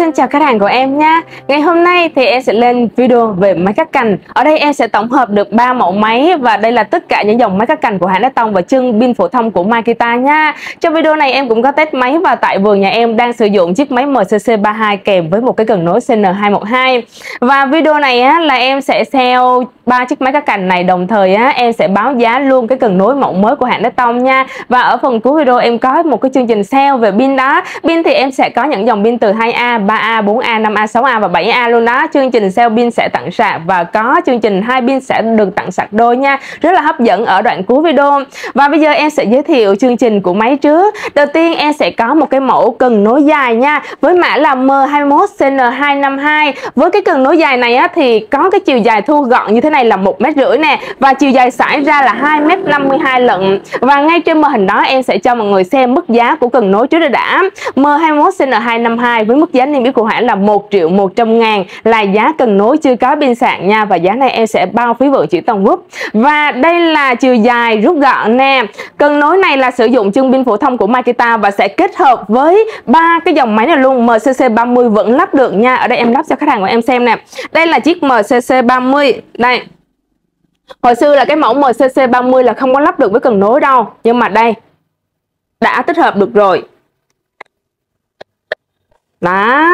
Xin chào khách hàng của em nha. Ngày hôm nay thì em sẽ lên video về máy cắt cành. Ở đây em sẽ tổng hợp được 3 mẫu máy và đây là tất cả những dòng máy cắt cành của hãng Đá Tông và chân pin phổ thông của Makita nha. Trong video này em cũng có test máy và tại vườn nhà em đang sử dụng chiếc máy MCC32 kèm với một cái cần nối CN212. Và video này là em sẽ sale 3 chiếc máy cắt cành này, đồng thời em sẽ báo giá luôn cái cần nối mẫu mới của hãng Đá Tông nha. Và ở phần cuối video em có một cái chương trình sale về pin đó. Pin thì em sẽ có những dòng pin từ 2A, 3A, 4A, 5A, 6A và 7A luôn đó. Chương trình sale pin sẽ tặng sạc và có chương trình 2 pin sẽ được tặng sạc đôi nha. Rất là hấp dẫn ở đoạn cuối video. Và bây giờ em sẽ giới thiệu chương trình của máy trước. Đầu tiên em sẽ có một cái mẫu cần nối dài nha, với mã là M21CN252. Với cái cần nối dài này thì có cái chiều dài thu gọn như thế này là 1,5 m nè, và chiều dài sải ra là 2,52 m lận. Và ngay trên màn hình đó em sẽ cho mọi người xem mức giá của cần nối trước đây đã. M21CN252 với mức giá niêm yết của hãng là 1.100.000 là giá cần nối chưa có pin sạc nha, và giá này em sẽ bao phí vận chuyển toàn quốc. Và đây là chiều dài rút gọn nè. Cần nối này là sử dụng chân pin phổ thông của Makita và sẽ kết hợp với 3 cái dòng máy này luôn. MCC30 vẫn lắp được nha. Ở đây em lắp cho khách hàng của em xem nè. Đây là chiếc MCC30 đây. Hồi xưa là cái mẫu MCC30 là không có lắp được với cần nối đâu, nhưng mà đây đã tích hợp được rồi. Đó,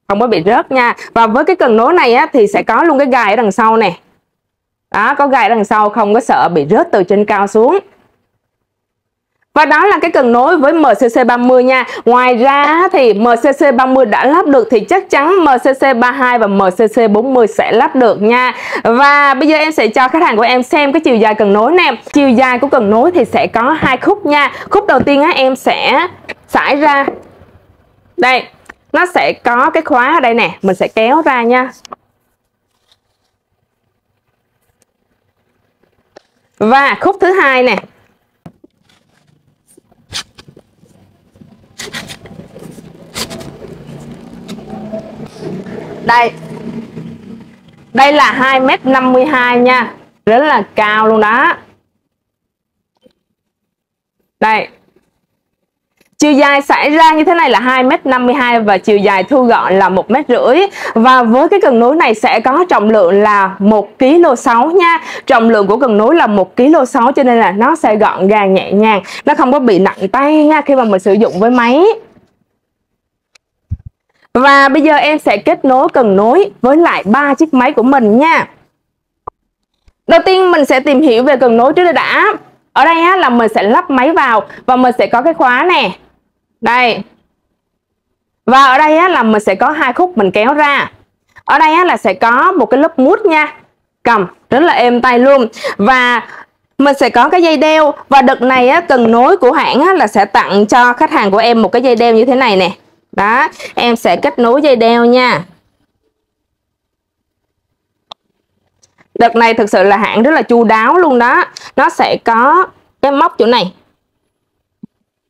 không có bị rớt nha. Và với cái cần nối này thì sẽ có luôn cái gài ở đằng sau nè. Đó, có gài ở đằng sau, không có sợ bị rớt từ trên cao xuống. Và đó là cái cần nối với MCC30 nha. Ngoài ra thì MCC30 đã lắp được thì chắc chắn MCC32 và MCC40 sẽ lắp được nha. Và bây giờ em sẽ cho khách hàng của em xem cái chiều dài cần nối nè. Chiều dài của cần nối thì sẽ có 2 khúc nha. Khúc đầu tiên em sẽ sải ra. Đây, nó sẽ có cái khóa ở đây nè, mình sẽ kéo ra nha. Và khúc thứ hai nè. Đây. Đây là 2,52 m nha, rất là cao luôn đó. Đây. Chiều dài sải ra như thế này là 2,52 m và chiều dài thu gọn là 1,5 m. Và với cái cần nối này sẽ có trọng lượng là 1,6 kg nha. Trọng lượng của cần nối là 1,6 kg cho nên là nó sẽ gọn gàng nhẹ nhàng, nó không có bị nặng tay nha khi mà mình sử dụng với máy. Và bây giờ em sẽ kết nối cần nối với lại 3 chiếc máy của mình nha. Đầu tiên mình sẽ tìm hiểu về cần nối trước đây đã. Ở đây là mình sẽ lắp máy vào và mình sẽ có cái khóa nè. Đây. Và ở đây là mình sẽ có 2 khúc mình kéo ra. Ở đây là sẽ có một cái lớp mút nha. Cầm rất là êm tay luôn. Và mình sẽ có cái dây đeo. Và đợt này cần nối của hãng là sẽ tặng cho khách hàng của em một cái dây đeo như thế này nè. Đó, em sẽ kết nối dây đeo nha. Đợt này thực sự là hãng rất là chu đáo luôn đó. Nó sẽ có cái móc chỗ này.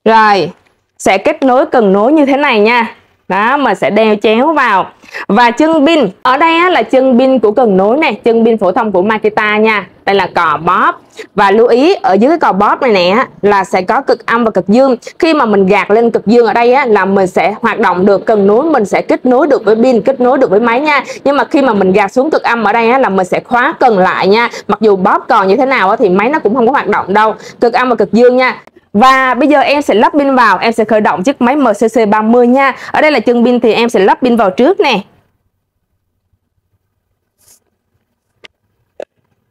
Rồi, sẽ kết nối cần nối như thế này nha. Đó, mình sẽ đeo chéo vào. Và chân pin, ở đây là chân pin của cần nối này, chân pin phổ thông của Makita nha. Đây là cò bóp. Và lưu ý ở dưới cái cò bóp này nè là sẽ có cực âm và cực dương. Khi mà mình gạt lên cực dương ở đây là mình sẽ hoạt động được, cần nối mình sẽ kết nối được với pin, kết nối được với máy nha. Nhưng mà khi mà mình gạt xuống cực âm ở đây là mình sẽ khóa cần lại nha. Mặc dù bóp còn như thế nào thì máy nó cũng không có hoạt động đâu. Cực âm và cực dương nha. Và bây giờ em sẽ lắp pin vào, em sẽ khởi động chiếc máy MCC30 nha. Ở đây là chân pin thì em sẽ lắp pin vào trước nè.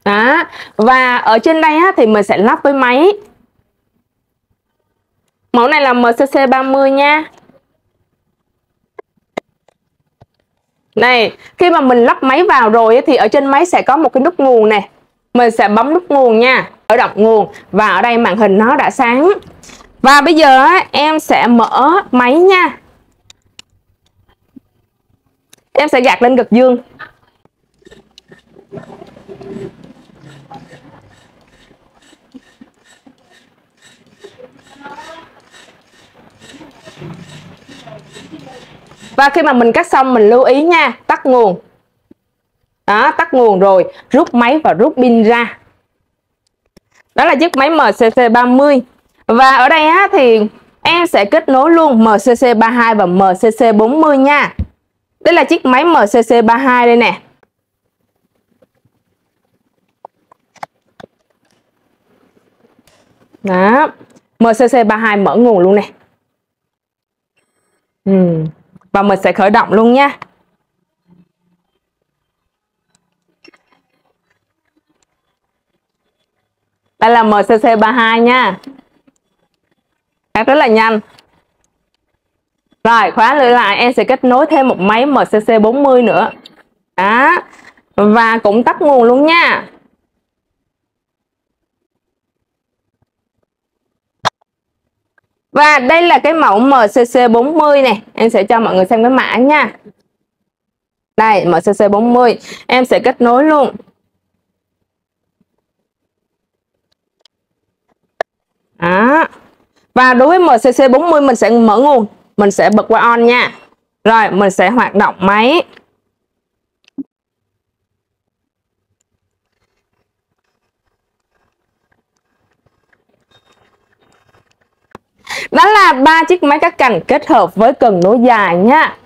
Đó. Và ở trên đây thì mình sẽ lắp với máy. Mẫu này là MCC30 nha. Này, khi mà mình lắp máy vào rồi thì ở trên máy sẽ có một cái nút nguồn nè. Mình sẽ bấm nút nguồn nha, khởi động nguồn. Và ở đây màn hình nó đã sáng. Và bây giờ em sẽ mở máy nha. Em sẽ gạt lên cực dương. Và khi mà mình cắt xong mình lưu ý nha, tắt nguồn. Đó, tắt nguồn rồi, rút máy và rút pin ra. Đó là chiếc máy MCC30. Và ở đây thì Em sẽ kết nối luôn MCC32 và MCC40 nha. Đây là chiếc máy MCC32 đây nè. Đó, MCC32 mở nguồn luôn nè. Và mình sẽ khởi động luôn nha. Đây là MCC32 nha. Rất là nhanh. Rồi, khóa lưỡi lại, em sẽ kết nối thêm một máy MCC40 nữa. Đó. Và cũng tắt nguồn luôn nha. Và đây là cái mẫu MCC40 này. Em sẽ cho mọi người xem cái mã nha. Đây, MCC40. Em sẽ kết nối luôn. Đó. Và đối với MCC40 mình sẽ mở nguồn. Mình sẽ bật qua on nha. Rồi, mình sẽ hoạt động máy. Đó là 3 chiếc máy cắt cành kết hợp với cần nối dài nha.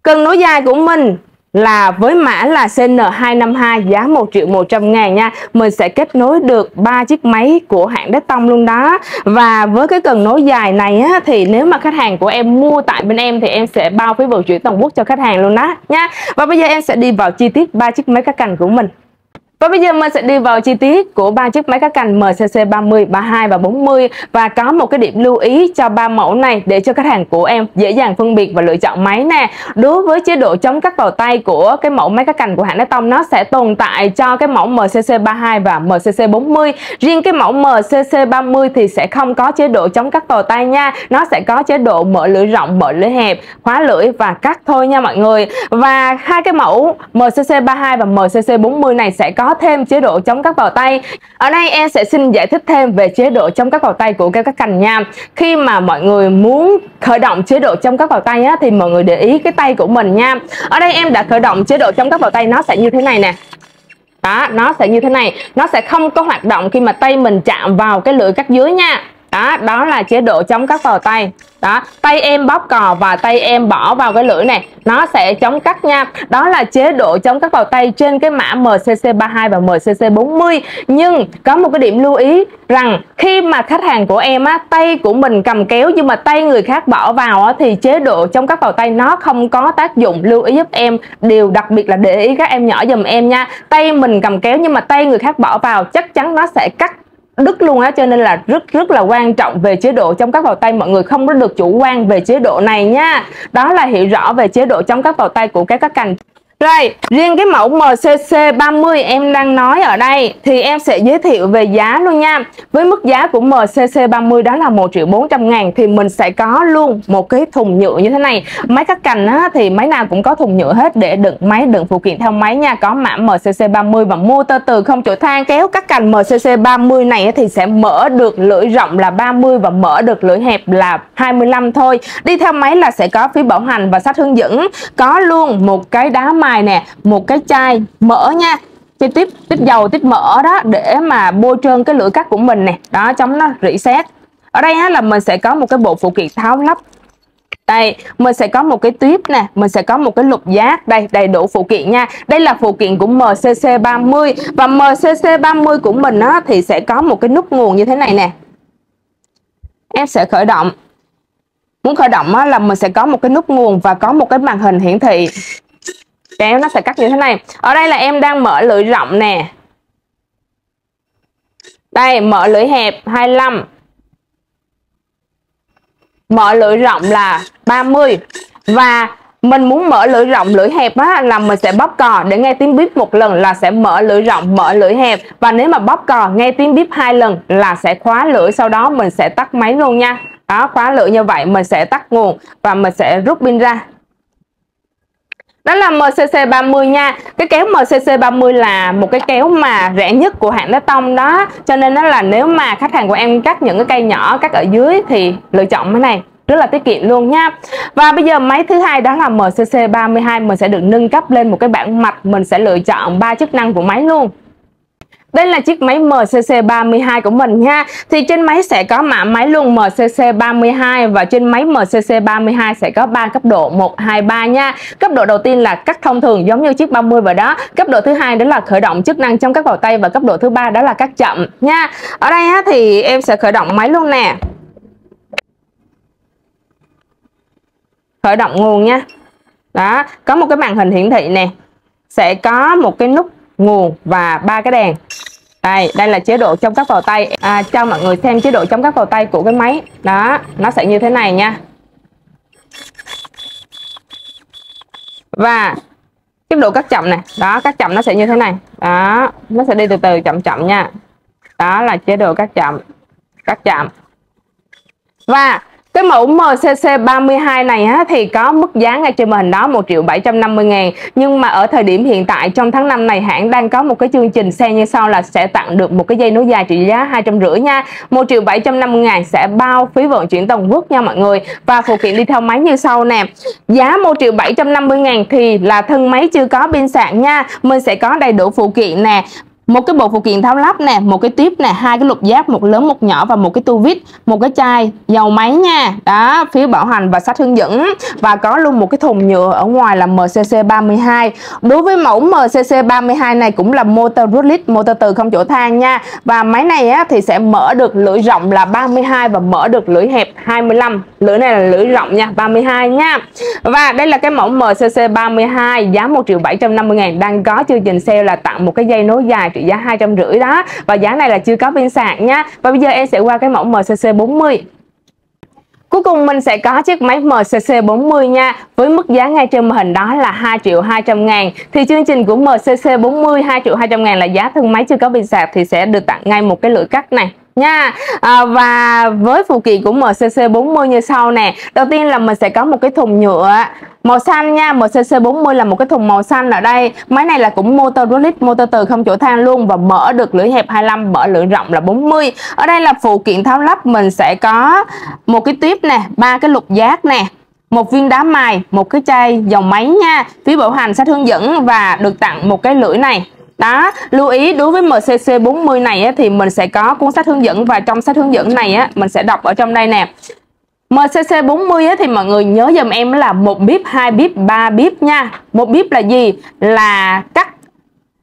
Cần nối dài của mình là với mã là CN252 giá 1.100.000 nha. Mình sẽ kết nối được 3 chiếc máy của hãng Đế Tông luôn đó. Và với cái cần nối dài này á, thì nếu mà khách hàng của em mua tại bên em thì em sẽ bao phí vận chuyển toàn quốc cho khách hàng luôn đó nha. Và bây giờ em sẽ đi vào chi tiết 3 chiếc máy cắt cành của mình. Và bây giờ mình sẽ đi vào chi tiết của 3 chiếc máy cắt cành MCC30, 32 và 40 và có một cái điểm lưu ý cho 3 mẫu này để cho khách hàng của em dễ dàng phân biệt và lựa chọn máy nè. Đối với chế độ chống cắt vào tay của cái mẫu máy cắt cành của hãng Đế Tông, nó sẽ tồn tại cho cái mẫu MCC32 và MCC40. Riêng cái mẫu MCC30 thì sẽ không có chế độ chống cắt vào tay nha. Nó sẽ có chế độ mở lưỡi rộng, mở lưỡi hẹp, khóa lưỡi và cắt thôi nha mọi người. Và hai cái mẫu MCC32 và MCC40 này sẽ có thêm chế độ chống cắt vào tay. Ở đây em sẽ xin giải thích thêm về chế độ chống cắt vào tay của cái cắt cành nha. Khi mà mọi người muốn khởi động chế độ chống cắt vào tay á, thì mọi người để ý cái tay của mình nha. Ở đây em đã khởi động chế độ chống cắt vào tay, nó sẽ như thế này nè. Đó, nó sẽ như thế này. Nó sẽ không có hoạt động khi mà tay mình chạm vào cái lưỡi cắt dưới nha. Đó, đó là chế độ chống cắt vào tay. Đó, tay em bóp cò và tay em bỏ vào cái lưỡi này, nó sẽ chống cắt nha. Đó là chế độ chống cắt vào tay trên cái mã MCC32 và MCC40. Nhưng có một cái điểm lưu ý rằng khi mà khách hàng của em á, tay của mình cầm kéo nhưng mà tay người khác bỏ vào á, thì chế độ chống cắt vào tay nó không có tác dụng. Lưu ý giúp em điều đặc biệt là để ý các em nhỏ giùm em nha. Tay mình cầm kéo nhưng mà tay người khác bỏ vào chắc chắn nó sẽ cắt đứt luôn á, cho nên là rất là quan trọng về chế độ chống cắt vào tay. Mọi người không có được chủ quan về chế độ này nha. Đó là hiểu rõ về chế độ chống cắt vào tay của cái cắt cành. Rồi, riêng cái mẫu MCC30 em đang nói ở đây thì em sẽ giới thiệu về giá luôn nha. Với mức giá của MCC30 đó là 1.400.000 thì mình sẽ có luôn một cái thùng nhựa như thế này. Máy cắt cành á, thì máy nào cũng có thùng nhựa hết để đựng máy, đựng phụ kiện theo máy nha. Có mã MCC30 và motor từ không chổi than. Kéo cắt cành MCC30 này thì sẽ mở được lưỡi rộng là 30 và mở được lưỡi hẹp là 25 thôi. Đi theo máy là sẽ có phí bảo hành và sách hướng dẫn. Có luôn một cái đá mài nè, một cái chai mỡ nha, tiếp dầu tiếp mỡ đó để mà bôi trơn cái lưỡi cắt của mình nè, đó chống nó rỉ sét. Ở đây á, là mình sẽ có một cái bộ phụ kiện tháo lắp. Đây, mình sẽ có một cái tuyếp nè, mình sẽ có một cái lục giác, đây đầy đủ phụ kiện nha. Đây là phụ kiện của MCC30 và MCC30 của mình á, thì sẽ có một cái nút nguồn như thế này nè. Em sẽ khởi động. Muốn khởi động á, là mình sẽ có một cái nút nguồn và có một cái màn hình hiển thị. Kéo nó sẽ cắt như thế này. Ở đây là em đang mở lưỡi rộng nè. Đây, mở lưỡi hẹp 25. Mở lưỡi rộng là 30. Và mình muốn mở lưỡi rộng lưỡi hẹp á, là mình sẽ bóp cò để nghe tiếng bíp một lần là sẽ mở lưỡi rộng, mở lưỡi hẹp. Và nếu mà bóp cò nghe tiếng bíp 2 lần là sẽ khóa lưỡi, sau đó mình sẽ tắt máy luôn nha. Đó, khóa lưỡi như vậy mình sẽ tắt nguồn và mình sẽ rút pin ra. Đó là MCC30 nha. Cái kéo MCC30 là một cái kéo mà rẻ nhất của hãng Đế Tông đó. Cho nên đó là nếu mà khách hàng của em cắt những cái cây nhỏ, cắt ở dưới thì lựa chọn cái này rất là tiết kiệm luôn nha. Và bây giờ máy thứ hai đó là MCC32. Mình sẽ được nâng cấp lên một cái bảng mạch. Mình sẽ lựa chọn 3 chức năng của máy luôn. Đây là chiếc máy MCC32 của mình nha. Thì trên máy sẽ có mã máy luôn MCC32 và trên máy MCC32 sẽ có 3 cấp độ 1, 2, 3 nha. Cấp độ đầu tiên là cắt thông thường giống như chiếc 30 vậy đó. Cấp độ thứ hai đó là khởi động chức năng chống cắt vào tay và cấp độ thứ ba đó là cắt chậm nha. Ở đây á, thì em sẽ khởi động máy luôn nè. Khởi động nguồn nha. Đó, có một cái màn hình hiển thị nè. Sẽ có một cái nút nguồn và 3 cái đèn. Đây là chế độ chống cắt vào tay. Cho mọi người xem chế độ chống cắt vào tay của cái máy. Đó, nó sẽ như thế này nha. Và cái độ cắt chậm này, đó, cắt chậm nó sẽ như thế này. Đó, nó sẽ đi từ từ chậm chậm nha. Đó là chế độ cắt chậm. Cắt chậm. Và cái mẫu MCC32 này á, thì có mức giá ngay trên màn hình đó 1.750.000. Nhưng mà ở thời điểm hiện tại trong tháng 5 này hãng đang có một cái chương trình sale như sau là sẽ tặng được một cái dây nối dài trị giá 250 nha. 1.750.000 sẽ bao phí vận chuyển toàn quốc nha mọi người. Và phụ kiện đi theo máy như sau nè. Giá 1.750.000 thì là thân máy chưa có pin sạc nha. Mình sẽ có đầy đủ phụ kiện nè. Một cái bộ phụ kiện tháo lắp nè, một cái tiếp nè, 2 cái lục giáp, một lớn một nhỏ và một cái tua vít, một cái chai dầu máy nha. Đó, phiếu bảo hành và sách hướng dẫn và có luôn một cái thùng nhựa ở ngoài là MCC32. Đối với mẫu MCC32 này cũng là motor rút motor từ không chỗ than nha. Và máy này á, thì sẽ mở được lưỡi rộng là 32 và mở được lưỡi hẹp 25. Lưỡi này là lưỡi rộng nha, 32 nha. Và đây là cái mẫu MCC32 giá 1.750.000 đang có chương trình sale là tặng một cái dây nối dài trị giá 250 đó. Và giá này là chưa có pin sạc nha. Và bây giờ em sẽ qua cái mẫu MCC40. Cuối cùng mình sẽ có chiếc máy MCC40 nha. Với mức giá ngay trên màn hình đó là 2.200.000. Thì chương trình của MCC40 2.200.000 là giá thân máy chưa có pin sạc thì sẽ được tặng ngay một cái lưỡi cắt này nha. Và với phụ kiện của MCC40 như sau nè. Đầu tiên là mình sẽ có một cái thùng nhựa màu xanh nha. MCC40 là một cái thùng màu xanh ở đây. Máy này là cũng motor rút motor từ không chỗ than luôn và mở được lưỡi hẹp 25, mở lưỡi rộng là 40. Ở đây là phụ kiện tháo lắp mình sẽ có một cái tiếp nè, 3 cái lục giác nè, một viên đá mài, một cái chai dầu máy nha, phiếu bảo hành, sách hướng dẫn và được tặng một cái lưỡi này. Đó, lưu ý đối với MCC40 này á, thì mình sẽ có cuốn sách hướng dẫn và trong sách hướng dẫn này á, mình sẽ đọc ở trong đây nè. MCC40 á, thì mọi người nhớ giùm em là 1 bip, 2 bip, 3 bip nha. 1 bip là gì? Là cắt,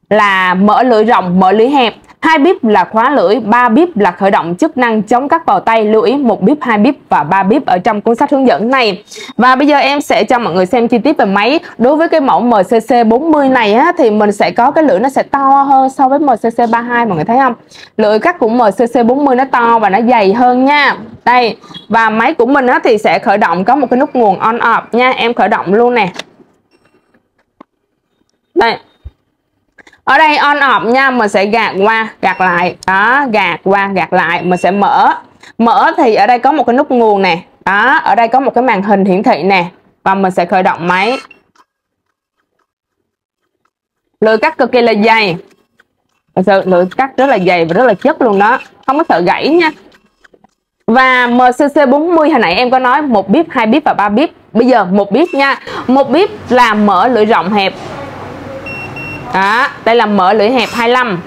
là mở lưỡi rộng, mở lưỡi hẹp. 2 bip là khóa lưỡi, 3 bip là khởi động chức năng chống cắt vào tay. Lưu ý 1 bip, 2 bip và 3 bip ở trong cuốn sách hướng dẫn này. Và bây giờ em sẽ cho mọi người xem chi tiết về máy. Đối với cái mẫu MCC40 này á, thì mình sẽ có cái lưỡi nó sẽ to hơn so với MCC32, mọi người thấy không? Lưỡi cắt của MCC40 nó to và nó dày hơn nha. Đây, và máy của mình á, thì sẽ khởi động có một cái nút nguồn on off nha. Em khởi động luôn nè. Đây. Ở đây on off nha, mình sẽ gạt qua, gạt lại. Đó, gạt qua, gạt lại. Mình sẽ mở. Mở thì ở đây có một cái nút nguồn nè. Đó, ở đây có một cái màn hình hiển thị nè. Và mình sẽ khởi động máy. Lưỡi cắt cực kỳ là dày. Thật sự lưỡi cắt rất là dày và rất là chất luôn đó. Không có sợ gãy nha. Và MCC40 hồi nãy em có nói 1 bip, 2 bip và 3 bip. Bây giờ 1 bip nha. 1 bip là mở lưỡi rộng hẹp. Đó, đây là mở lưỡi hẹp 25.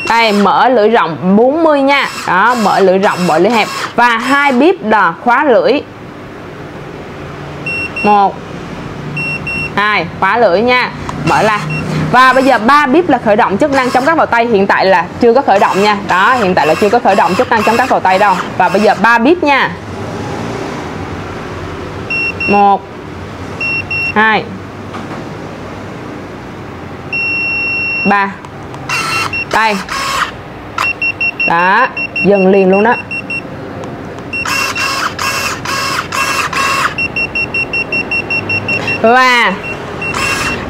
Đây, mở lưỡi rộng 40 nha. Đó, mở lưỡi rộng, mở lưỡi hẹp. Và 2 bip là khóa lưỡi. 1 2, khóa lưỡi nha. Mở ra. Và bây giờ 3 bip là khởi động chức năng chống cắt vào tay. Hiện tại là chưa có khởi động nha. Đó, hiện tại là chưa có khởi động chức năng chống cắt vào tay đâu. Và bây giờ 3 bip nha. 1 2 3. Đây. Đó, dừng liền luôn đó. Và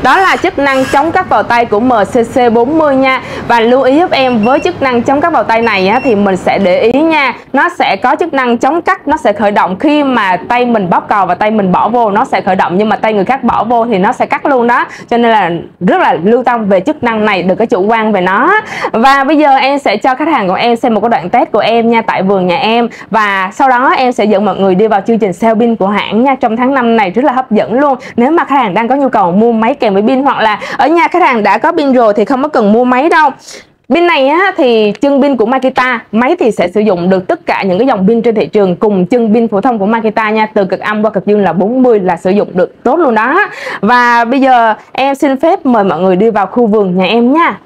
đó là chức năng chống cắt vào tay của MCC40 nha. Và lưu ý giúp em với chức năng chống cắt vào tay này á, thì mình sẽ để ý nha. Nó sẽ có chức năng chống cắt, nó sẽ khởi động khi mà tay mình bóp cò và tay mình bỏ vô nó sẽ khởi động. Nhưng mà tay người khác bỏ vô thì nó sẽ cắt luôn đó. Cho nên là rất là lưu tâm về chức năng này, đừng có chủ quan về nó. Và bây giờ em sẽ cho khách hàng của em xem một cái đoạn test của em nha, tại vườn nhà em. Và sau đó em sẽ dẫn mọi người đi vào chương trình sale pin của hãng nha. Trong tháng 5 này rất là hấp dẫn luôn. Nếu mà khách hàng đang có nhu cầu mua máy kèm với pin, hoặc là ở nhà khách hàng đã có pin rồi thì không có cần mua máy đâu. Pin này á, thì chân pin của Makita, máy thì sẽ sử dụng được tất cả những cái dòng pin trên thị trường cùng chân pin phổ thông của Makita nha, từ cực âm qua cực dương là 40 là sử dụng được tốt luôn đó. Và bây giờ em xin phép mời mọi người đi vào khu vườn nhà em nha.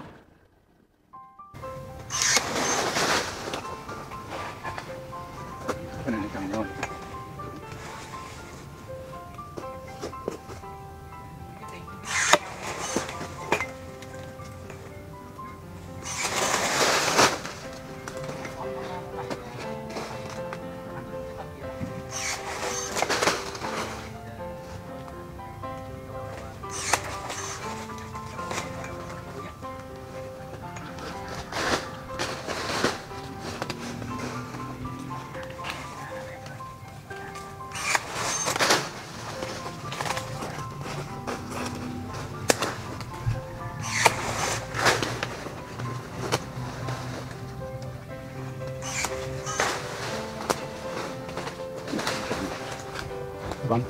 Vâng.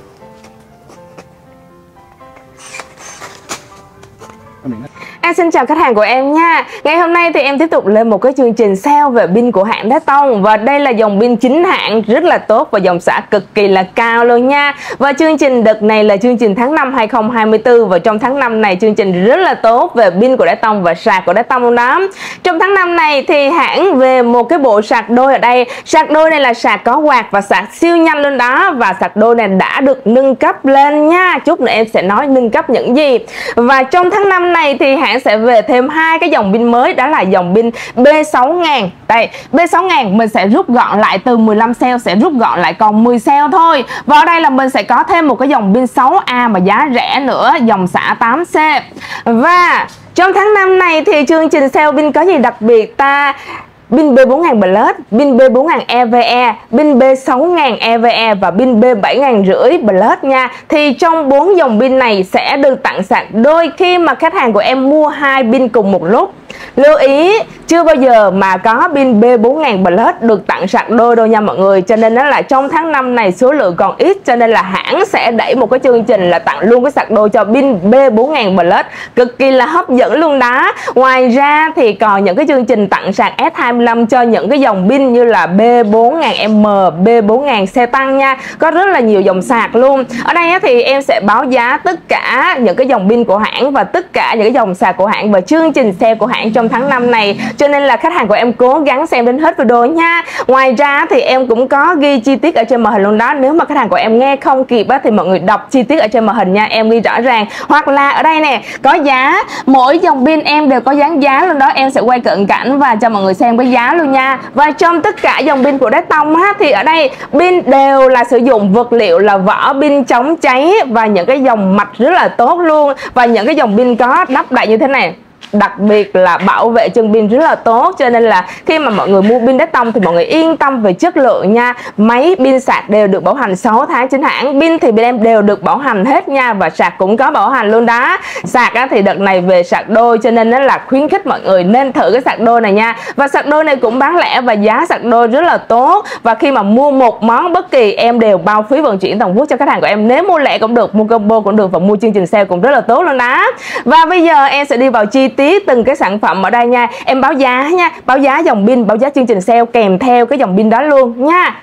Em xin chào khách hàng của em nha. Ngày hôm nay thì em tiếp tục lên một cái chương trình sale về pin của hãng Đá Tông. Và đây là dòng pin chính hãng rất là tốt và dòng xả cực kỳ là cao luôn nha. Và chương trình đợt này là chương trình tháng 5 2024. Và trong tháng 5 này chương trình rất là tốt về pin của Đá Tông và sạc của Đá Tông luôn đó. Trong tháng 5 này thì hãng về một cái bộ sạc đôi ở đây. Sạc đôi này là sạc có quạt và sạc siêu nhanh luôn đó. Và sạc đôi này đã được nâng cấp lên nha. Chút nữa em sẽ nói nâng cấp những gì. Và trong tháng 5 này thì hãng sẽ về thêm hai cái dòng pin mới, đó là dòng pin B6000. Đây, B6000 mình sẽ rút gọn lại từ 15 cell sẽ rút gọn lại còn 10 cell thôi. Và ở đây là mình sẽ có thêm một cái dòng pin 6A mà giá rẻ nữa, dòng xả 8C. Và trong tháng 5 này thì chương trình sale pin có gì đặc biệt ta? Pin B4000 Plus, pin B4000 EVE, pin B6000 EVE và pin B7500 Plus nha. Thì trong 4 dòng pin này sẽ được tặng sạc đôi khi mà khách hàng của em mua 2 pin cùng một lúc. Lưu ý, chưa bao giờ mà có pin B4000 Plus được tặng sạc đôi đâu nha mọi người. Cho nên đó là trong tháng 5 này số lượng còn ít, cho nên là hãng sẽ đẩy một cái chương trình là tặng luôn cái sạc đôi cho pin B4000 Plus, cực kỳ là hấp dẫn luôn đó. Ngoài ra thì còn những cái chương trình tặng sạc S25 cho những cái dòng pin như là B4000M, B4000 xe tăng nha. Có rất là nhiều dòng sạc luôn. Ở đây thì em sẽ báo giá tất cả những cái dòng pin của hãng và tất cả những cái dòng sạc của hãng và chương trình sale của hãng trong tháng 5 này. Cho nên là khách hàng của em cố gắng xem đến hết video nha. Ngoài ra thì em cũng có ghi chi tiết ở trên màn hình luôn đó. Nếu mà khách hàng của em nghe không kịp thì mọi người đọc chi tiết ở trên màn hình nha. Em ghi rõ ràng. Hoặc là ở đây nè, có giá, mỗi dòng pin em đều có dán giá luôn đó. Em sẽ quay cận cảnh và cho mọi người xem cái giá luôn nha. Và trong tất cả dòng pin của Đá Tông thì ở đây pin đều là sử dụng vật liệu là vỏ pin chống cháy và những cái dòng mạch rất là tốt luôn. Và những cái dòng pin có nắp đậy như thế này, đặc biệt là bảo vệ chân pin rất là tốt. Cho nên là khi mà mọi người mua pin Đá Tông thì mọi người yên tâm về chất lượng nha. Máy pin sạc đều được bảo hành 6 tháng chính hãng. Pin thì bên em đều được bảo hành hết nha. Và sạc cũng có bảo hành luôn đó. Sạc thì đợt này về sạc đôi, cho nên là khuyến khích mọi người nên thử cái sạc đôi này nha. Và sạc đôi này cũng bán lẻ và giá sạc đôi rất là tốt. Và khi mà mua một món bất kỳ em đều bao phí vận chuyển toàn quốc cho khách hàng của em. Nếu mua lẻ cũng được, mua combo cũng được và mua chương trình sale cũng rất là tốt luôn đó. Và bây giờ em sẽ đi vào chi tiết từng cái sản phẩm ở đây nha. Em báo giá nha, báo giá dòng pin, báo giá chương trình sale kèm theo cái dòng pin đó luôn nha.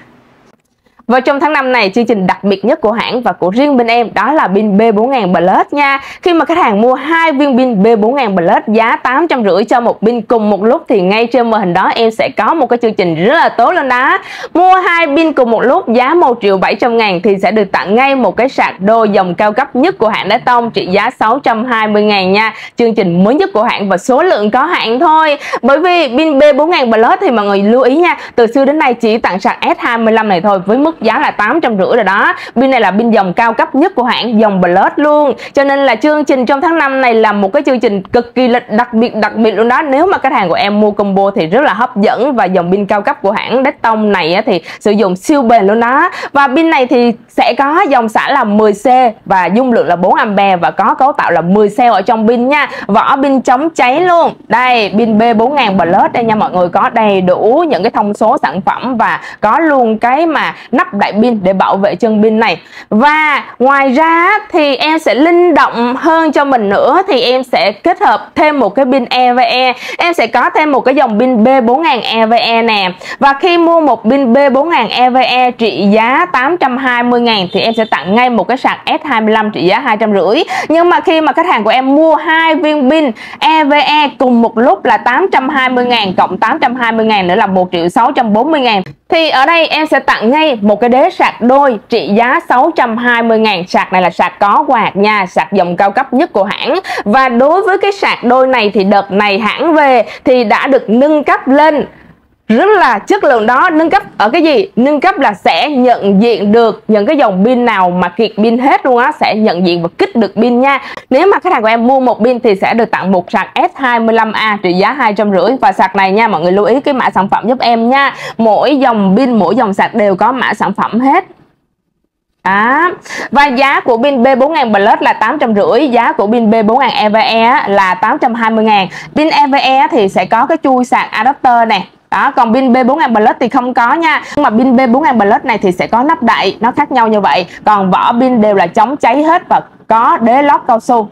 Và trong tháng 5 này, chương trình đặc biệt nhất của hãng và của riêng bên em đó là pin B4000 Plus nha. Khi mà khách hàng mua 2 viên pin B4000 Plus giá 850 cho một pin cùng một lúc thì ngay trên màn hình đó em sẽ có một cái chương trình rất là tốt luôn đó. Mua 2 pin cùng một lúc giá 1.700.000 thì sẽ được tặng ngay một cái sạc đôi dòng cao cấp nhất của hãng Đá Tông trị giá 620.000 nha. Chương trình mới nhất của hãng và số lượng có hạn thôi. Bởi vì pin B4000 Plus thì mọi người lưu ý nha, từ xưa đến nay chỉ tặng sạc S25 này thôi với mức giá là 850 rồi đó. Pin này là pin dòng cao cấp nhất của hãng, dòng Plus luôn. Cho nên là chương trình trong tháng 5 này là một cái chương trình cực kỳ là đặc biệt luôn đó. Nếu mà khách hàng của em mua combo thì rất là hấp dẫn. Và dòng pin cao cấp của hãng Đá Tông này thì sử dụng siêu bền luôn đó. Và pin này thì sẽ có dòng xả là 10C và dung lượng là 4A và có cấu tạo là 10 cell ở trong pin nha. Vỏ pin chống cháy luôn. Đây, pin B4000 Plus đây nha mọi người, có đầy đủ những cái thông số sản phẩm và có luôn cái mà nắp nắp đậy pin để bảo vệ chân pin này. Và ngoài ra thì em sẽ linh động hơn cho mình nữa, thì em sẽ kết hợp thêm một cái pin EVE. Em sẽ có thêm một cái dòng pin B4000 EVE nè. Và khi mua một pin B4000 EVE trị giá 820.000 thì em sẽ tặng ngay một cái sạc S25 trị giá 250. Nhưng mà khi mà khách hàng của em mua 2 viên pin EVE cùng một lúc là 820.000 cộng 820.000 nữa là 1.640.000 thì ở đây em sẽ tặng ngay một cái đế sạc đôi trị giá 620.000. Sạc này là sạc có quạt nha, sạc dòng cao cấp nhất của hãng. Và đối với cái sạc đôi này thì đợt này hãng về thì đã được nâng cấp lên rất là chất lượng đó. Nâng cấp ở cái gì? Nâng cấp là sẽ nhận diện được những cái dòng pin nào mà kiệt pin hết luôn á, sẽ nhận diện và kích được pin nha. Nếu mà khách hàng của em mua một pin thì sẽ được tặng một sạc S25A trị giá 250. Và sạc này nha, mọi người lưu ý cái mã sản phẩm giúp em nha. Mỗi dòng pin, mỗi dòng sạc đều có mã sản phẩm hết. Đó. Và giá của pin B4000 Plus là 850, giá của pin B4000 EVE là 820.000. Pin EVE thì sẽ có cái chui sạc adapter này. Đó, còn pin B4000 Plus thì không có nha. Nhưng mà pin B4000 Plus này thì sẽ có nắp đậy, nó khác nhau như vậy. Còn vỏ pin đều là chống cháy hết và có đế lót cao su.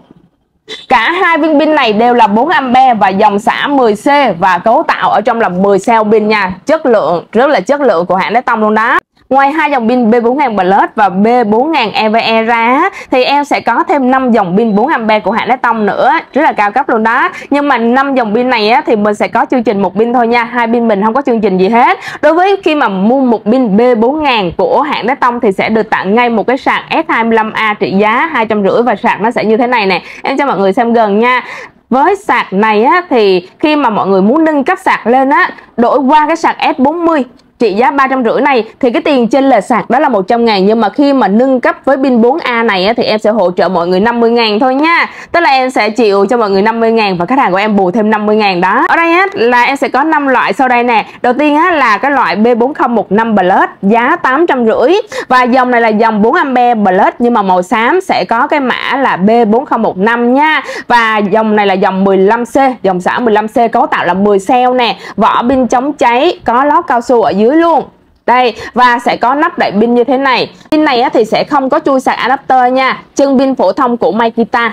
Cả hai viên pin này đều là 4A và dòng xả 10C và cấu tạo ở trong là 10 cell pin nha. Chất lượng, rất là chất lượng của hãng Đế Tông luôn đó. Ngoài hai dòng pin B4000 Plus và B4000 EVE ra thì em sẽ có thêm 5 dòng pin 4A của hãng Đế Tông nữa, rất là cao cấp luôn đó. Nhưng mà 5 dòng pin này á, thì mình sẽ có chương trình một pin thôi nha, hai pin mình không có chương trình gì hết. Đối với khi mà mua một pin B4000 của hãng Đế Tông thì sẽ được tặng ngay một cái sạc S25A trị giá 250 và sạc nó sẽ như thế này nè. Em cho mọi người xem gần nha. Với sạc này á, thì khi mà mọi người muốn nâng cấp sạc lên á, đổi qua cái sạc S40 trị giá 350 này thì cái tiền chênh lệch sạc đó là 100.000. Nhưng mà khi mà nâng cấp với pin 4A này á, thì em sẽ hỗ trợ mọi người 50.000 thôi nha. Tức là em sẽ chịu cho mọi người 50.000 và khách hàng của em bù thêm 50.000 đó. Ở đây á, là em sẽ có 5 loại sau đây nè. Đầu tiên á, là cái loại B4015 Plus giá 850. Và dòng này là dòng 4A Plus nhưng mà màu xám, sẽ có cái mã là B4015 nha. Và dòng này là dòng 15C, dòng xả 15C, cấu tạo là 10 cell nè. Vỏ pin chống cháy, có lót cao su ở dưới luôn. Đây, và sẽ có nắp đậy pin như thế này. Pin này á, thì sẽ không có chui sạc adapter nha. Chân pin phổ thông của Makita.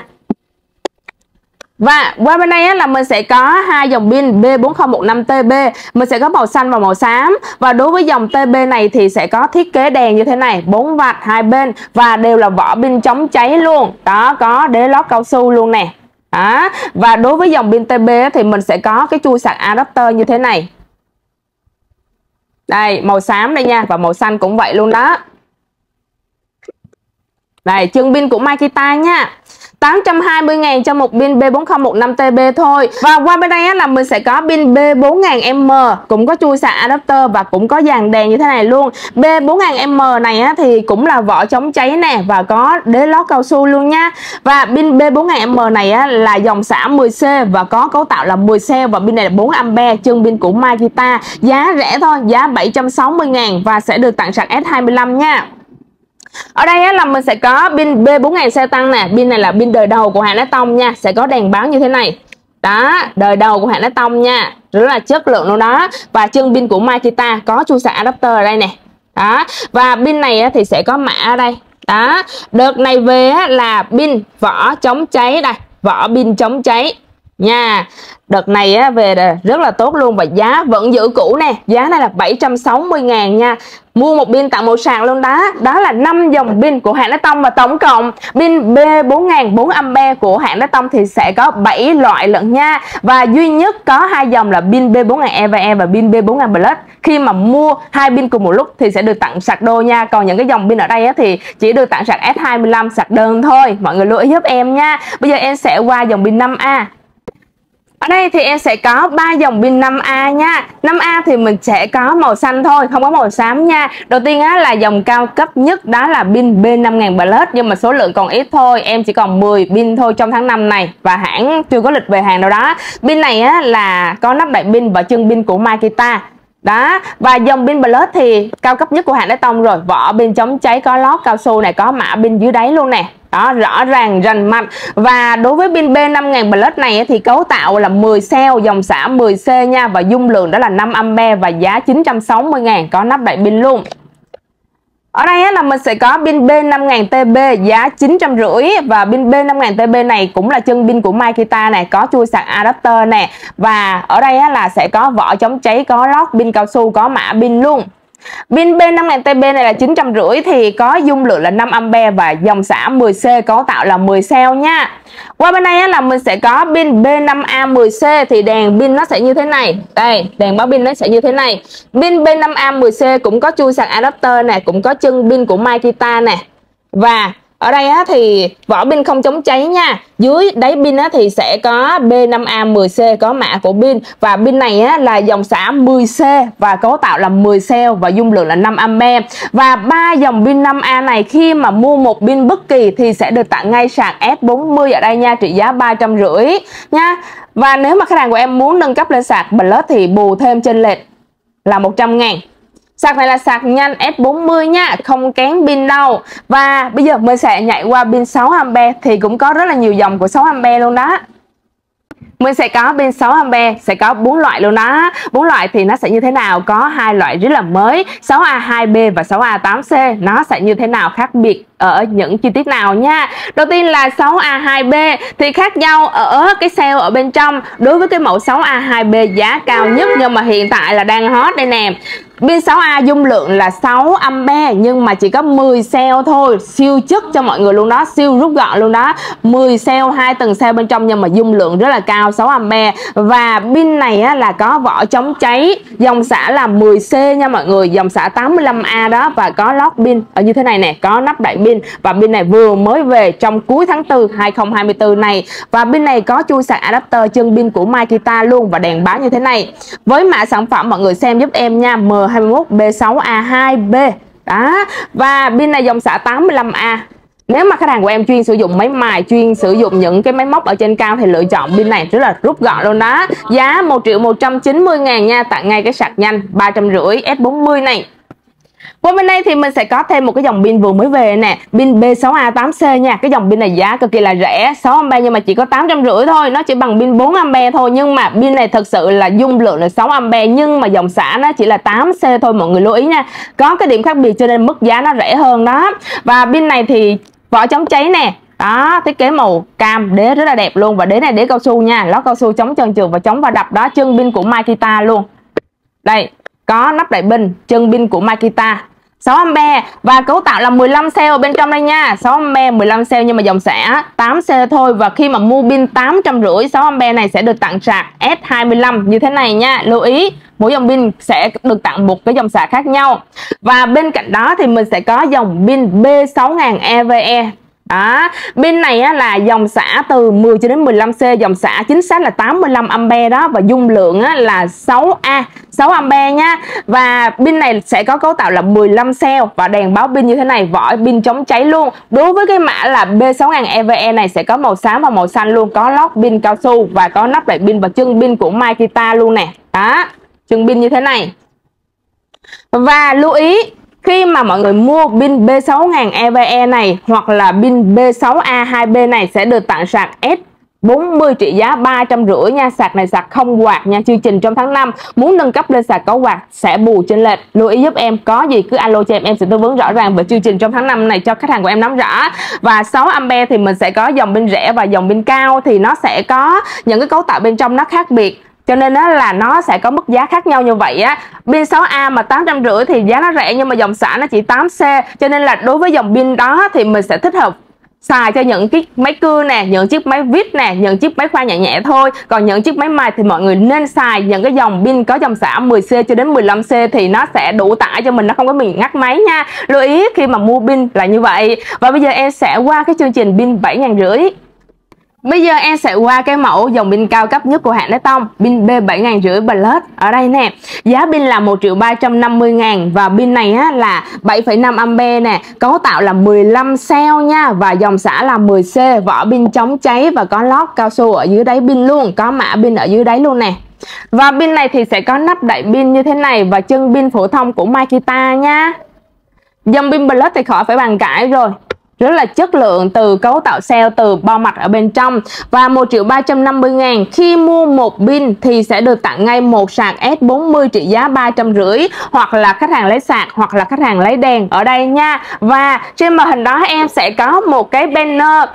Và qua bên đây á, là mình sẽ có hai dòng pin B4015TB. Mình sẽ có màu xanh và màu xám. Và đối với dòng TB này thì sẽ có thiết kế đèn như thế này, 4W hai bên và đều là vỏ pin chống cháy luôn. Đó, có đế lót cao su luôn nè. Đó. Và đối với dòng pin TB á, thì mình sẽ có cái chui sạc adapter như thế này. Đây, màu xám đây nha, và màu xanh cũng vậy luôn đó. Đây, chân pin của Makita nha. 820.000 cho một pin B4015TB thôi. Và qua bên đây á, là mình sẽ có pin B4000M cũng có chui sạc adapter và cũng có dàn đèn như thế này luôn. B4000M này á, thì cũng là vỏ chống cháy nè và có đế lót cao su luôn nha. Và pin B4000M này á, là dòng xả 10C và có cấu tạo là 10 cell và pin này là 4A, chân pin của Makita. Giá rẻ thôi, giá 760.000 và sẽ được tặng sạc S25 nha. Ở đây á, là mình sẽ có pin B4000 xe tăng nè. Pin này là pin đời đầu của hãng Đế Tông nha. Sẽ có đèn báo như thế này. Đó, đời đầu của hãng Đế Tông nha. Rất là chất lượng luôn đó. Và chân pin của Makita có chui sạc adapter ở đây nè. Đó, và pin này á, thì sẽ có mã ở đây. Đó, đợt này về á, là pin vỏ chống cháy đây. Vỏ pin chống cháy nha. Đợt này á, về rất là tốt luôn và giá vẫn giữ cũ nè. Giá này là 760.000 nha. Mua một pin tặng một sạc luôn đó. Đó là 5 dòng pin của hãng Đế Tông. Và tổng cộng pin B4000 4A của hãng Đế Tông thì sẽ có 7 loại lận nha. Và duy nhất có hai dòng là pin B4000 EVE và pin B4000 Plus. Khi mà mua hai pin cùng một lúc thì sẽ được tặng sạc đôi nha. Còn những cái dòng pin ở đây á, thì chỉ được tặng sạc S25 sạc đơn thôi. Mọi người lưu ý giúp em nha. Bây giờ em sẽ qua dòng pin 5A. Ở đây thì em sẽ có 3 dòng pin 5A nha. 5A thì mình sẽ có màu xanh thôi, không có màu xám nha. Đầu tiên á, là dòng cao cấp nhất đó là pin B5000 Plus. Nhưng mà số lượng còn ít thôi. Em chỉ còn 10 pin thôi trong tháng 5 này. Và hãng chưa có lịch về hàng đâu đó. Pin này á, là có nắp đậy pin và chân pin của Makita. Đó, và dòng pin Plus thì cao cấp nhất của hãng Đế Tông rồi. Vỏ pin chống cháy, có lót cao su này, có mã pin dưới đáy luôn nè. Đó, rõ ràng rành mạch. Và đối với pin B5000 Plus này thì cấu tạo là 10 cell, dòng xả 10C nha. Và dung lượng đó là 5A và giá 960.000, có nắp đậy pin luôn. Ở đây là mình sẽ có pin B5000 TB giá 950 và pin B5000 TB này cũng là chân pin của Makita này, có chui sạc adapter nè, và ở đây là sẽ có vỏ chống cháy, có lót pin cao su, có mã pin luôn. Pin B5000 TB này là 950 thì có dung lượng là 5A và dòng xả 10C, cấu tạo là 10 cell nha. Qua bên đây là mình sẽ có pin B5A 10C thì đèn pin nó sẽ như thế này. Đây, đèn báo pin nó sẽ như thế này. Pin B5A 10C cũng có chui sạc adapter nè, cũng có chân pin của Makita nè. Và ở đây thì vỏ pin không chống cháy nha. Dưới đáy pin thì sẽ có B5A 10C, có mã của pin. Và pin này là dòng xả 10C và cấu tạo là 10 cell và dung lượng là 5A. Và 3 dòng pin 5A này khi mà mua một pin bất kỳ thì sẽ được tặng ngay sạc S40 ở đây nha, trị giá 350 nha. Và nếu mà khách hàng của em muốn nâng cấp lên sạc Plus thì bù thêm chênh lệch là 100.000. Sạc này là sạc nhanh S40 nha, không kén pin đâu. Và bây giờ mình sẽ nhảy qua pin 6A thì cũng có rất là nhiều dòng của 6A luôn đó. Mình sẽ có pin 6A, sẽ có 4 loại luôn đó. 4 loại thì nó sẽ như thế nào? Có 2 loại rất là mới, 6A2B và 6A8C. Nó sẽ như thế nào, khác biệt ở những chi tiết nào nha. Đầu tiên là 6A2B thì khác nhau ở cái cell ở bên trong. Đối với cái mẫu 6A2B giá cao nhất nhưng mà hiện tại là đang hot đây nè. Pin 6A dung lượng là 6A nhưng mà chỉ có 10 cell thôi, siêu chất cho mọi người luôn đó, siêu rút gọn luôn đó. 10 cell, 2 tầng cell bên trong nhưng mà dung lượng rất là cao, 6A. Và pin này là có vỏ chống cháy, dòng xả là 10C nha mọi người, dòng xả 85A đó, và có lót pin ở như thế này nè, có nắp đậy pin. Và pin này vừa mới về trong cuối tháng 4 2024 này. Và pin này có chui sạc adapter chân pin của Makita luôn và đèn báo như thế này. Với mã sản phẩm mọi người xem giúp em nha, M21B6A2B đó. Và pin này dòng xả 85A. Nếu mà khách hàng của em chuyên sử dụng máy mài, chuyên sử dụng những cái máy móc ở trên cao thì lựa chọn pin này rất là rút gọn luôn đó. Giá 1.190.000 nha, tặng ngay cái sạc nhanh 350 S40 này. Qua bên đây thì mình sẽ có thêm một cái dòng pin vừa mới về nè, pin B6A8C nha. Cái dòng pin này giá cực kỳ là rẻ, 6A nhưng mà chỉ có 850 thôi, nó chỉ bằng pin 4A thôi. Nhưng mà pin này thật sự là dung lượng là 6A nhưng mà dòng xả nó chỉ là 8C thôi, mọi người lưu ý nha. Có cái điểm khác biệt cho nên mức giá nó rẻ hơn đó. Và pin này thì vỏ chống cháy nè. Đó, thiết kế màu cam, đế rất là đẹp luôn. Và đế này đế cao su nha, lót cao su chống trơn trượt và chống va đập đó, chân pin của Makita luôn. Đây, có nắp đậy pin, chân pin của Makita 6A và cấu tạo là 15 cell ở bên trong đây nha. 6A 15 cell nhưng mà dòng xả 8C thôi. Và khi mà mua pin 850 6A này sẽ được tặng sạc S25 như thế này nha. Lưu ý mỗi dòng pin sẽ được tặng một cái dòng sạc khác nhau. Và bên cạnh đó thì mình sẽ có dòng pin B6000 EVE. Đó, pin này là dòng xả từ 10 cho đến 15C, dòng xả chính xác là 85A đó, và dung lượng là 6A nha. Và pin này sẽ có cấu tạo là 15 cell và đèn báo pin như thế này, vỏ pin chống cháy luôn. Đối với cái mã là B6000 EVE này sẽ có màu xám và màu xanh luôn, có lót pin cao su và có nắp đậy pin và chân pin của Makita luôn nè. Đó, chân pin như thế này. Và lưu ý khi mà mọi người mua pin B6000 EVE này hoặc là pin B6A2B này sẽ được tặng sạc S40 trị giá 350 nha. Sạc này sạc không quạt nha, chương trình trong tháng 5. Muốn nâng cấp lên sạc có quạt sẽ bù chênh lệch. Lưu ý giúp em, có gì cứ alo cho em sẽ tư vấn rõ ràng về chương trình trong tháng 5 này cho khách hàng của em nắm rõ. Và 6A thì mình sẽ có dòng pin rẻ và dòng pin cao thì nó sẽ có những cái cấu tạo bên trong nó khác biệt. Cho nên là nó sẽ có mức giá khác nhau như vậy á. Pin 6A mà 850 thì giá nó rẻ nhưng mà dòng xả nó chỉ 8C. Cho nên là đối với dòng pin đó thì mình sẽ thích hợp xài cho những cái máy cưa nè, những chiếc máy vít nè, những chiếc máy khoan nhẹ nhẹ thôi. Còn những chiếc máy mài thì mọi người nên xài những cái dòng pin có dòng xả 10C cho đến 15C thì nó sẽ đủ tải cho mình, nó không có bị ngắt máy nha. Lưu ý khi mà mua pin là như vậy. Và bây giờ em sẽ qua cái chương trình pin 7.500. Bây giờ em sẽ qua cái mẫu dòng pin cao cấp nhất của hãng Đế Tông, pin B7.500 Plus. Ở đây nè, giá pin là 1.350.000 và pin này là 7,5A nè, cấu tạo là 15 cell nha và dòng xả là 10C, vỏ pin chống cháy và có lót cao su ở dưới đáy pin luôn, có mã pin ở dưới đáy luôn nè. Và pin này thì sẽ có nắp đậy pin như thế này và chân pin phổ thông của Makita nha. Dòng pin Plus thì khỏi phải bàn cãi rồi. rất là chất lượng, từ cấu tạo cell, từ bo mạch ở bên trong. Và 1.350.000 khi mua một pin thì sẽ được tặng ngay một sạc S40 trị giá 350, hoặc là khách hàng lấy sạc hoặc là khách hàng lấy đèn ở đây nha. Và trên màn hình đó em sẽ có một cái banner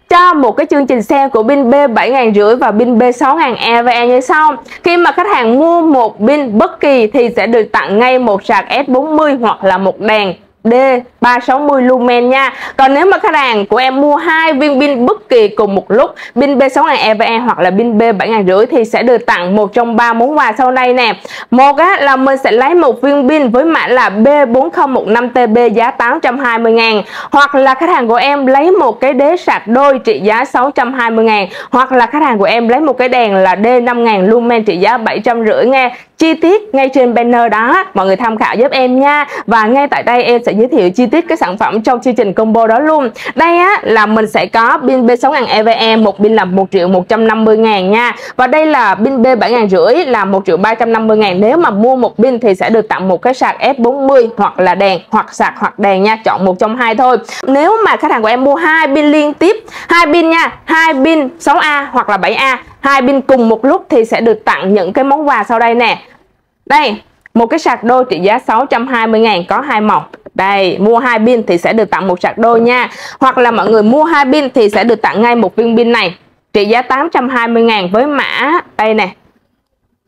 cho một cái chương trình sale của pin B7.500 và pin B6.000 EVE như sau. Khi mà khách hàng mua một pin bất kỳ thì sẽ được tặng ngay một sạc S40 hoặc là một đèn D360 lumen nha. Còn nếu mà khách hàng của em mua 2 viên pin bất kỳ cùng một lúc, pin B6.000 EVE hoặc là pin B7.500 thì sẽ được tặng một trong 3 món quà sau đây nè. Một là mình sẽ lấy một viên pin với mã là B4015TB giá 820.000, hoặc là khách hàng của em lấy một cái đế sạc đôi trị giá 620.000, hoặc là khách hàng của em lấy một cái đèn là D5000 lumen trị giá 750 nghe. Chi tiết ngay trên banner đó, mọi người tham khảo giúp em nha. Và ngay tại đây em sẽ giới thiệu chi tiết cái sản phẩm trong chương trình combo đó luôn. Đây á là mình sẽ có pin B6.000 EVE, một pin là 1.150.000 nha. Và đây là pin B7.500 là 1.350.000. Nếu mà mua một pin thì sẽ được tặng một cái sạc S40 hoặc là đèn, hoặc sạc hoặc đèn nha, chọn một trong hai thôi. Nếu mà khách hàng của em mua 2 pin liên tiếp, 2 pin nha, 2 pin 6A hoặc là 7A, 2 pin cùng một lúc thì sẽ được tặng những cái món quà sau đây nè. Đây, một cái sạc đôi trị giá 620.000 có 2 màu. Đây, mua 2 pin thì sẽ được tặng một sạc đôi nha. Hoặc là mọi người mua 2 pin thì sẽ được tặng ngay một viên pin này trị giá 820.000 với mã đây nè,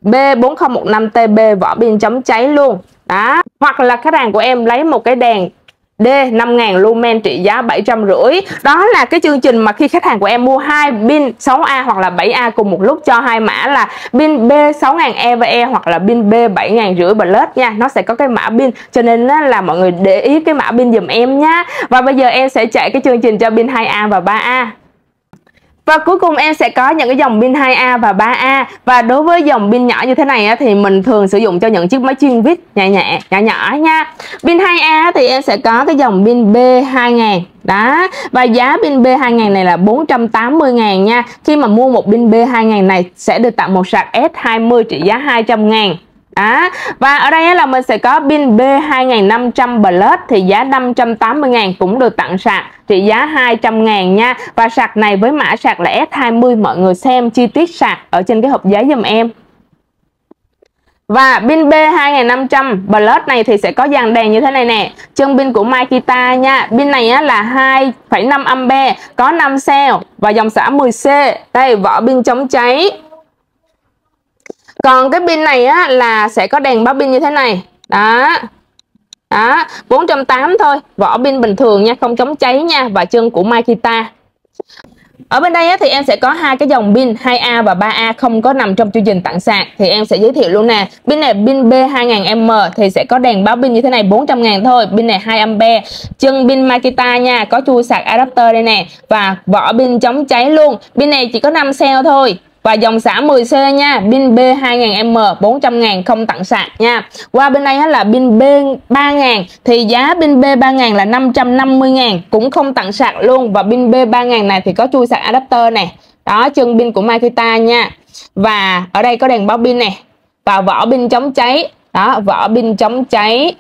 B4015TB vỏ pin chống cháy luôn. Đó. Hoặc là khách hàng của em lấy một cái đèn D5000 lumen trị giá 750. Đó là cái chương trình mà khi khách hàng của em mua 2 pin 6A hoặc là 7A cùng một lúc, cho hai mã là pin B6000 EVE hoặc là pin B7500 Plus nha. Nó sẽ có cái mã pin, cho nên là mọi người để ý cái mã pin dùm em nhá. Và bây giờ em sẽ chạy cái chương trình cho pin 2A và 3A. Và cuối cùng em sẽ có những cái dòng pin 2A và 3A. Và đối với dòng pin nhỏ như thế này á, thì mình thường sử dụng cho những chiếc máy chuyên viết nhỏ nha. Pin 2A thì em sẽ có cái dòng pin B2000 đó. Và giá pin B2000 này là 480.000 nha. Khi mà mua một pin B2000 này sẽ được tặng một sạc S20 trị giá 200.000. Đó. Và ở đây là mình sẽ có pin B2500 Plus thì giá 580.000 cũng được tặng sạc trị giá 200.000 nha. Và sạc này với mã sạc là S20, mọi người xem chi tiết sạc ở trên cái hộp giấy giùm em. Và pin B2500 Plus này thì sẽ có dàn đèn như thế này nè. Chân pin của Makita nha. Pin này á, là 2,5A, có 5 cell và dòng xả 10C. Đây, vỏ pin chống cháy. Còn cái pin này á, là sẽ có đèn báo pin như thế này. Đó. Đó, 480 thôi, vỏ pin bình thường nha, không chống cháy nha. Và chân của Makita. Ở bên đây á, thì em sẽ có hai cái dòng pin 2A và 3A không có nằm trong chương trình tặng sạc, thì em sẽ giới thiệu luôn nè. Pin này pin B2000M thì sẽ có đèn báo pin như thế này, 400.000 thôi. Pin này 2A, chân pin Makita nha, có chui sạc adapter đây nè, và vỏ pin chống cháy luôn. Pin này chỉ có 5 cell thôi. Và dòng xả 10C nha, pin B2000M 400.000 không tặng sạc nha. Qua bên đây là pin B3000 thì giá pin B3000 là 550.000 cũng không tặng sạc luôn. Và pin B3000 này thì có chui sạc adapter này. Đó, chân pin của Makita nha. Và ở đây có đèn báo pin này và vỏ pin chống cháy. Đó, vỏ pin chống cháy.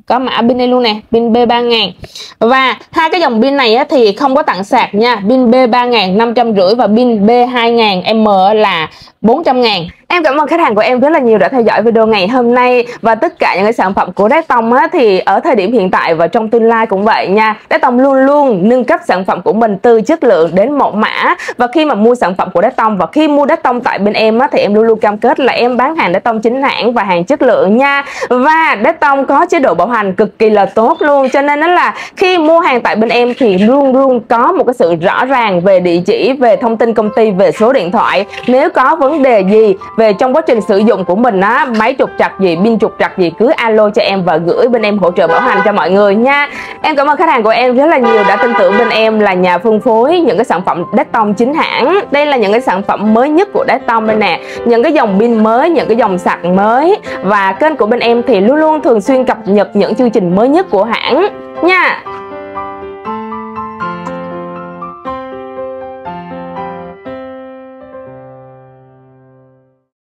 Có mã pin đây luôn nè, pin B3000. Và hai cái dòng pin này á, thì không có tặng sạc nha. Pin B3000 550 và pin B2000M là 400.000. Em cảm ơn khách hàng của em rất là nhiều đã theo dõi video ngày hôm nay. Và tất cả những cái sản phẩm của Đế Tông á, thì ở thời điểm hiện tại và trong tương lai cũng vậy nha. Đế Tông luôn luôn nâng cấp sản phẩm của mình từ chất lượng đến mẫu mã. Và khi mà mua sản phẩm của Đế Tông và khi mua Đế Tông tại bên em á, thì em luôn luôn cam kết là em bán hàng Đế Tông chính hãng và hàng chất lượng nha. Và Đế Tông có chế độ bảo hành cực kỳ là tốt luôn. Cho nên đó là khi mua hàng tại bên em thì luôn luôn có một cái sự rõ ràng về địa chỉ, về thông tin công ty, về số điện thoại. Nếu có vấn đề gì về trong quá trình sử dụng của mình á, máy trục trặc gì, pin trục trặc gì, cứ alo cho em và gửi bên em hỗ trợ bảo hành cho mọi người nha. Em cảm ơn khách hàng của em rất là nhiều đã tin tưởng bên em là nhà phân phối những cái sản phẩm Đế Tông chính hãng. Đây là những cái sản phẩm mới nhất của Đế Tông đây nè, những cái dòng pin mới, những cái dòng sạc mới. Và kênh của bên em thì luôn luôn thường xuyên cập nhật những chương trình mới nhất của hãng nha.